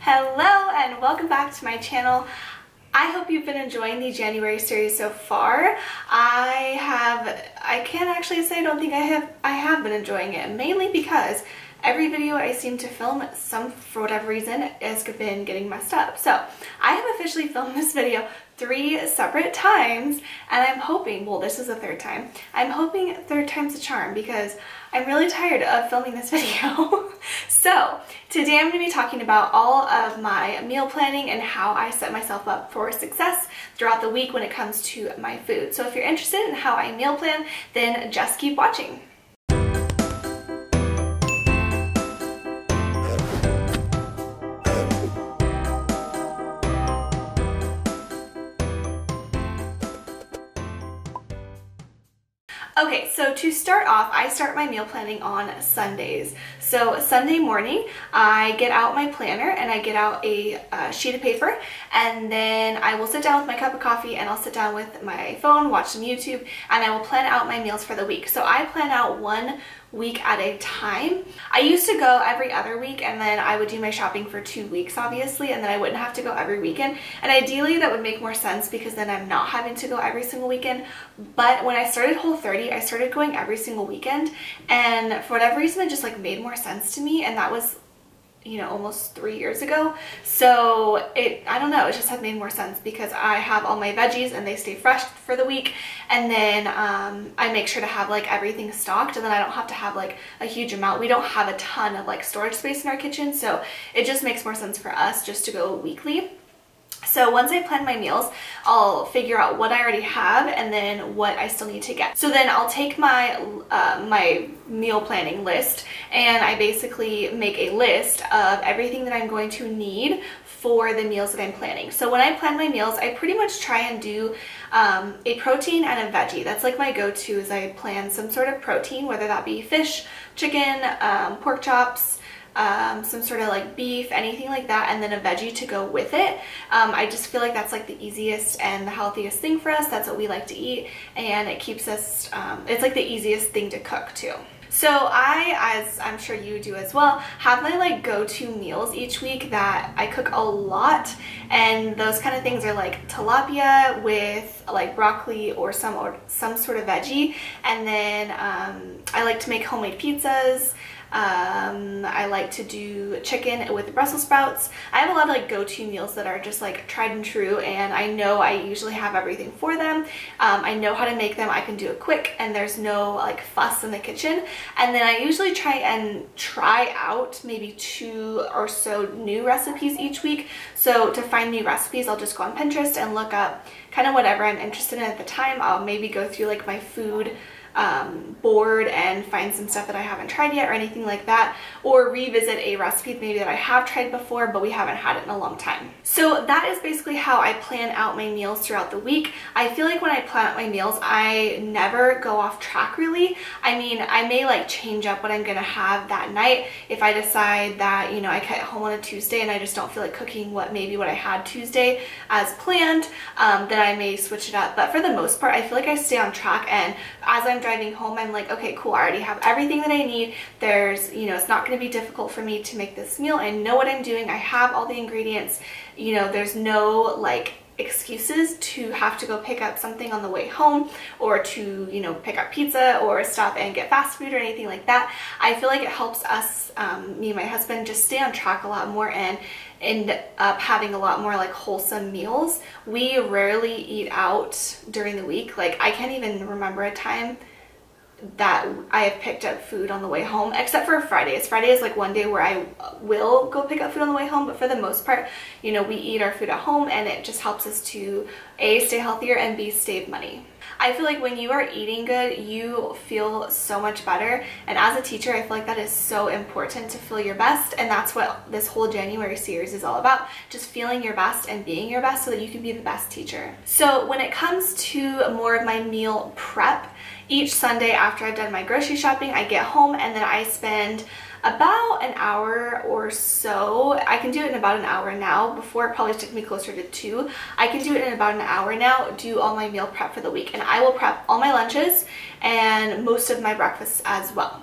Hello and welcome back to my channel. I hope you've been enjoying the January series so far. I can't actually say I don't think I have been enjoying it, mainly because every video I seem to film, for whatever reason, has been getting messed up. So I have officially filmed this video 3 separate times, and I'm hoping, well, this is the 3rd time, I'm hoping 3rd time's a charm because I'm really tired of filming this video. So today I'm going to be talking about all of my meal planning and how I set myself up for success throughout the week when it comes to my food. So if you're interested in how I meal plan, then just keep watching. Okay, so to start off, I start my meal planning on Sundays. So Sunday morning, I get out my planner and I get out a sheet of paper, and then I will sit down with my cup of coffee and I'll sit down with my phone, watch some YouTube, and I will plan out my meals for the week. So I plan out 1 week at a time. I used to go every other week, and then I would do my shopping for 2 weeks, obviously, and then I wouldn't have to go every weekend. And ideally that would make more sense because then I'm not having to go every single weekend. But when I started Whole30, I started going every single weekend, and for whatever reason it just like made more sense to me, and that was, you know, almost 3 years ago. So I don't know, it just had made more sense because I have all my veggies and they stay fresh for the week, and then I make sure to have like everything stocked, and then I don't have to have like a huge amount. We don't have a ton of like storage space in our kitchen, so it just makes more sense for us just to go weekly. So once I plan my meals, I'll figure out what I already have and then what I still need to get. So then I'll take my my meal planning list, and I basically make a list of everything that I'm going to need for the meals that I'm planning. So when I plan my meals, I pretty much try and do a protein and a veggie. That's like my go-to, is I plan some sort of protein, whether that be fish, chicken, pork chops, some sort of like beef, anything like that, and then a veggie to go with it. I just feel like that's like the easiest and the healthiest thing for us. That's what we like to eat, and it keeps us, it's like the easiest thing to cook too. So I, as I'm sure you do as well, have my like go-to meals each week that I cook a lot, and those kind of things are like tilapia with like broccoli or some sort of veggie, and then I like to make homemade pizzas. I like to do chicken with Brussels sprouts. I have a lot of like go-to meals that are just like tried and true, and I know I usually have everything for them. I know how to make them. I can do it quick, and there's no like fuss in the kitchen. And then I usually try out maybe 2 or so new recipes each week. So to find new recipes, I'll just go on Pinterest and look up kind of whatever I'm interested in at the time. I'll maybe go through like my food board and find some stuff that I haven't tried yet or anything like that, or revisit a recipe maybe that I have tried before but we haven't had it in a long time. So that is basically how I plan out my meals throughout the week. I feel like when I plan out my meals, I never go off track really. I mean, I may like change up what I'm gonna have that night if I decide that, you know, I get home on a Tuesday and I just don't feel like cooking what I had Tuesday as planned, then I may switch it up. But for the most part, I feel like I stay on track, and as I'm driving home, I'm like, okay, cool, I already have everything that I need. There's, you know, it's not going to be difficult for me to make this meal. I know what I'm doing. I have all the ingredients. You know, there's no like excuses to have to go pick up something on the way home, or to, you know, pick up pizza or stop and get fast food or anything like that. I feel like it helps us, me and my husband, just stay on track a lot more and end up having a lot more like wholesome meals. We rarely eat out during the week. Like, I can't even remember a time that I have picked up food on the way home, except for Fridays. Friday is like one day where I will go pick up food on the way home, but for the most part, you know, we eat our food at home, and it just helps us to A, stay healthier, and B, save money. I feel like when you are eating good, you feel so much better, and as a teacher, I feel like that is so important, to feel your best, and that's what this whole January series is all about, just feeling your best and being your best so that you can be the best teacher. So when it comes to more of my meal prep, each Sunday after I've done my grocery shopping, I get home and then I spend about an hour or so. I can do it in about an hour now. Before, it probably took me closer to 2. I can do it in about an hour now, do all my meal prep for the week, and I will prep all my lunches and most of my breakfasts as well.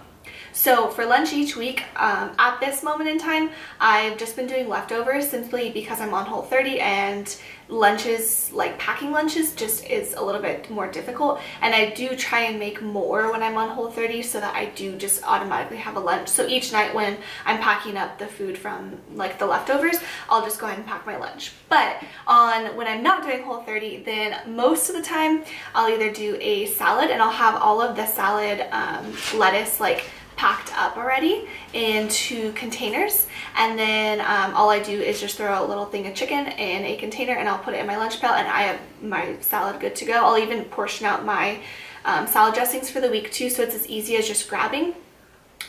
So for lunch each week, at this moment in time, I've just been doing leftovers simply because I'm on Whole30 and lunches, like packing lunches, just is a little bit more difficult, and I do try and make more when I'm on Whole30 so that I do just automatically have a lunch. So each night when I'm packing up the food from like the leftovers, I'll just go ahead and pack my lunch. But when I'm not doing Whole30, then most of the time I'll either do a salad, and I'll have all of the salad lettuce like packed up already into containers, and then all I do is just throw a little thing of chicken in a container and I'll put it in my lunch pail, and I have my salad good to go. I'll even portion out my salad dressings for the week too, so it's as easy as just grabbing.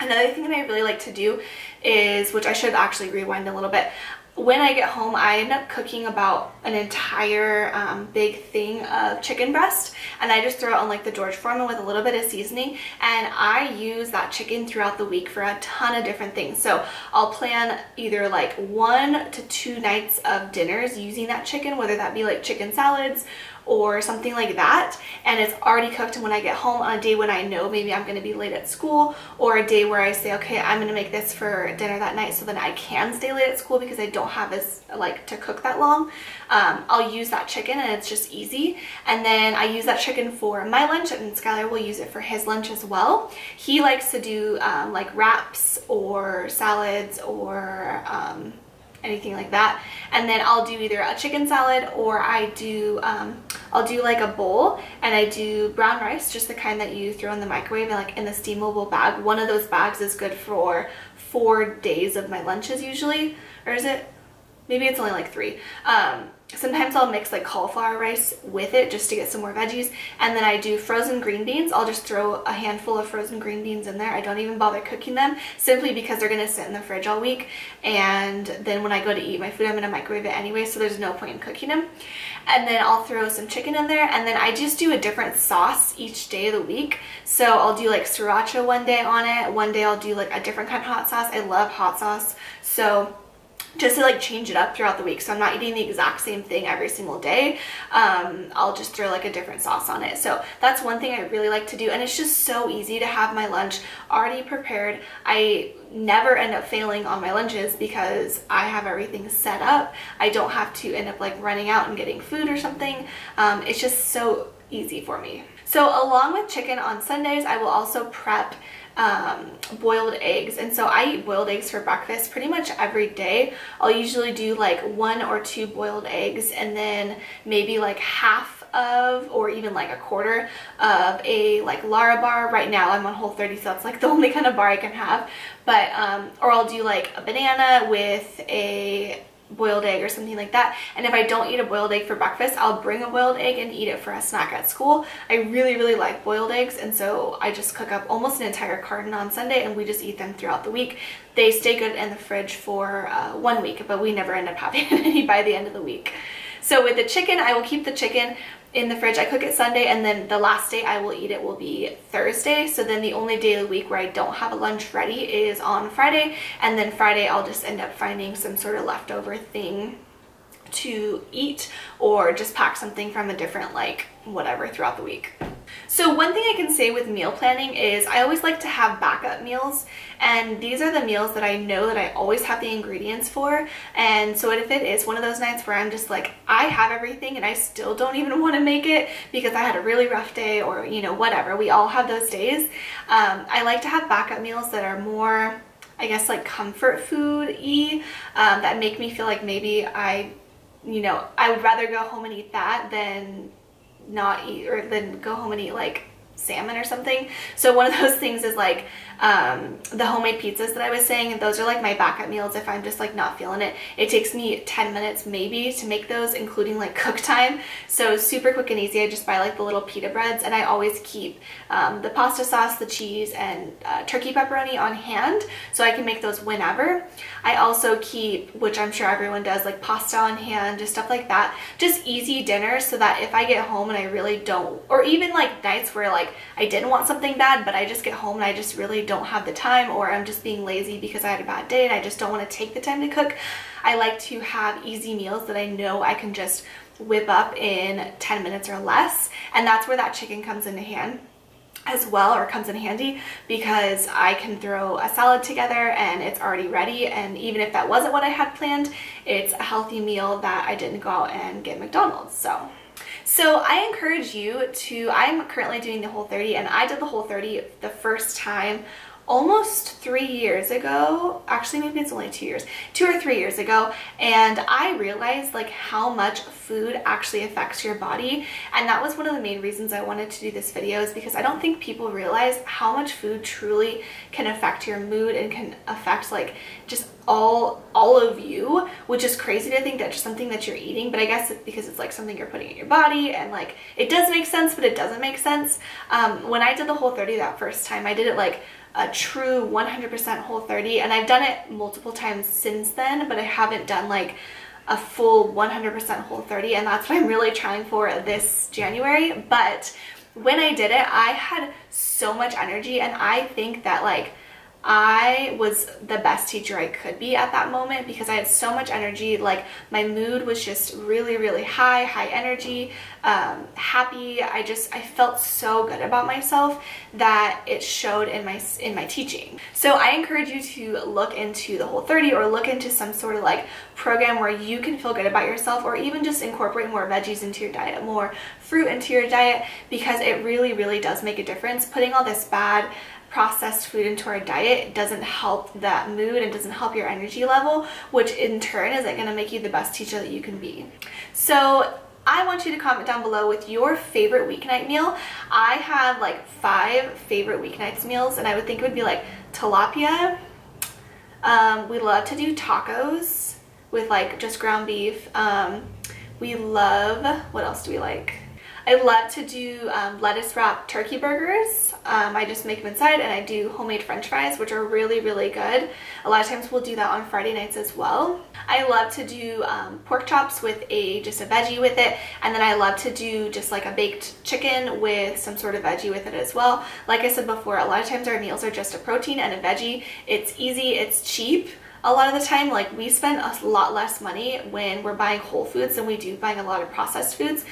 Another thing that I really like to do is, which I should actually rewind a little bit, when I get home, I end up cooking about an entire big thing of chicken breast, and I just throw it on like the George Foreman with a little bit of seasoning, and I use that chicken throughout the week for a ton of different things. So I'll plan either like 1 to 2 nights of dinners using that chicken, whether that be like chicken salads or something like that, and it's already cooked. And when I get home on a day when I know maybe I'm going to be late at school, or a day where I say, okay, I'm going to make this for dinner that night so then I can stay late at school because I don't have this like to cook that long, I'll use that chicken, and it's just easy. And then I use that chicken for my lunch, and Skylar will use it for his lunch as well. He likes to do like wraps or salads or anything like that, and then I'll do either a chicken salad, or I'll do like a bowl, and I do brown rice, just the kind that you throw in the microwave and like in the steamable bag. One of those bags is good for 4 days of my lunches usually, or is it? Maybe it's only like 3. Sometimes I'll mix like cauliflower rice with it just to get some more veggies, and then I do frozen green beans. I'll just throw a handful of frozen green beans in there. I don't even bother cooking them, simply because they're gonna sit in the fridge all week, and then when I go to eat my food, I'm gonna microwave it anyway, so there's no point in cooking them. And then I'll throw some chicken in there, and then I just do a different sauce each day of the week. So I'll do like sriracha one day on it, one day I'll do like a different kind of hot sauce. I love hot sauce, so just to like change it up throughout the week, so I'm not eating the exact same thing every single day, I'll just throw like a different sauce on it. So that's one thing I really like to do, and it's just so easy to have my lunch already prepared. I never end up failing on my lunches because I have everything set up. I don't have to end up like running out and getting food or something. It's just so easy for me. So along with chicken on Sundays, I will also prep boiled eggs, and so I eat boiled eggs for breakfast pretty much every day. I'll usually do like 1 or 2 boiled eggs, and then maybe like half of, or even like a quarter of a like Lara bar. Right now I'm on Whole30, so that's like the only kind of bar I can have, but or I'll do like a banana with a boiled egg or something like that. And if I don't eat a boiled egg for breakfast, I'll bring a boiled egg and eat it for a snack at school. I really like boiled eggs, and so I just cook up almost an entire carton on Sunday, and we just eat them throughout the week. They stay good in the fridge for 1 week, but we never end up having any by the end of the week. So with the chicken, I will keep the chicken in the fridge. I cook it Sunday, and then the last day I will eat it will be Thursday. So then the only day of the week where I don't have a lunch ready is on Friday, and then Friday I'll just end up finding some sort of leftover thing to eat, or just pack something from a different like whatever throughout the week. So one thing I can say with meal planning is I always like to have backup meals, and these are the meals that I know that I always have the ingredients for. And so if it is one of those nights where I'm just like, I have everything and I still don't even want to make it because I had a really rough day, or you know, whatever, we all have those days, I like to have backup meals that are more, I guess, like comfort food-y, that make me feel like maybe I would rather go home and eat that than not eat, or then go home and eat like salmon or something. So one of those things is like the homemade pizzas that I was saying, and those are like my backup meals if I'm just like not feeling it. It takes me 10 minutes maybe to make those, including like cook time, so super quick and easy. I just buy like the little pita breads, and I always keep the pasta sauce, the cheese, and turkey pepperoni on hand so I can make those whenever. I also keep, which I'm sure everyone does, like pasta on hand, just stuff like that, just easy dinners, so that if I get home and I really don't, or even like nights where like I didn't want something bad but I just get home and I just really don't have the time, or I'm just being lazy because I had a bad day and I just don't want to take the time to cook, I like to have easy meals that I know I can just whip up in 10 minutes or less, and that's where that chicken comes into hand. as well, or comes in handy, because I can throw a salad together and it's already ready, and even if that wasn't what I had planned, it's a healthy meal that I didn't go out and get McDonald's. So I encourage you to, I'm currently doing the Whole30, and I did the Whole30 the first time almost 3 years ago. Actually, maybe it's only 2 years, 2 or 3 years ago, and I realized like how much food actually affects your body, and that was one of the main reasons I wanted to do this video, is because I don't think people realize how much food truly can affect your mood and can affect like just all of you, which is crazy to think that just something that you're eating, but I guess it's because it's like something you're putting in your body, and like it does make sense, but it doesn't make sense. When I did the Whole30 that first time, I did it like a true 100% Whole30, and I've done it multiple times since then, but I haven't done like a full 100% Whole30, and that's what I'm really trying for this January. But when I did it, I had so much energy, and I think that like I was the best teacher I could be at that moment, because I had so much energy. Like my mood was just really high energy, happy. I felt so good about myself that it showed in my teaching. So I encourage you to look into the Whole30, or look into some sort of like program where you can feel good about yourself, or even just incorporate more veggies into your diet, more fruit into your diet, because it really does make a difference. Putting all this bad processed food into our diet doesn't help that mood and doesn't help your energy level, which in turn isn't going to make you the best teacher that you can be. So I want you to comment down below with your favorite weeknight meal. I have like 5 favorite weeknights meals, and I would think it would be like tilapia. We love to do tacos with like just ground beef. We love, what else do we like? I love to do lettuce wrapped turkey burgers. I just make them inside, and I do homemade french fries, which are really good. A lot of times we'll do that on Friday nights as well. I love to do pork chops with just a veggie with it, and then I love to do just like a baked chicken with some sort of veggie with it as well. Like I said before, a lot of times our meals are just a protein and a veggie. It's easy, it's cheap. A lot of the time, like we spend a lot less money when we're buying whole foods than we do buying a lot of processed foods,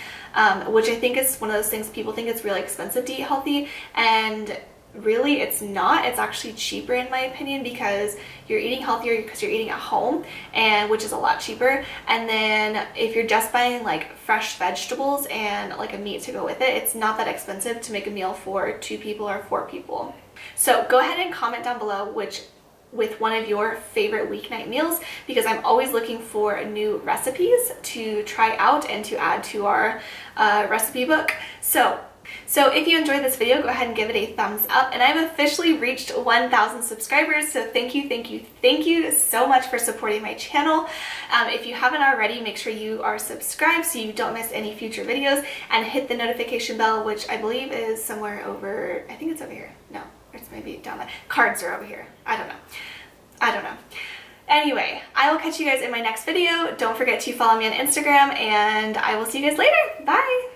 which I think is one of those things people think it's really expensive to eat healthy, and really it's not. It's actually cheaper in my opinion, because you're eating healthier because you're eating at home, and which is a lot cheaper. And then if you're just buying like fresh vegetables and like a meat to go with it, it's not that expensive to make a meal for 2 people or 4 people. So go ahead and comment down below with one of your favorite weeknight meals, because I'm always looking for new recipes to try out and to add to our recipe book. So if you enjoyed this video, go ahead and give it a thumbs up. And I've officially reached 1,000 subscribers, so thank you so much for supporting my channel. If you haven't already, make sure you are subscribed so you don't miss any future videos, and hit the notification bell, which I believe is somewhere over, I think it's over here. No, it's maybe down there. Cards are over here. I don't know. Anyway, I will catch you guys in my next video. Don't forget to follow me on Instagram, and I will see you guys later. Bye!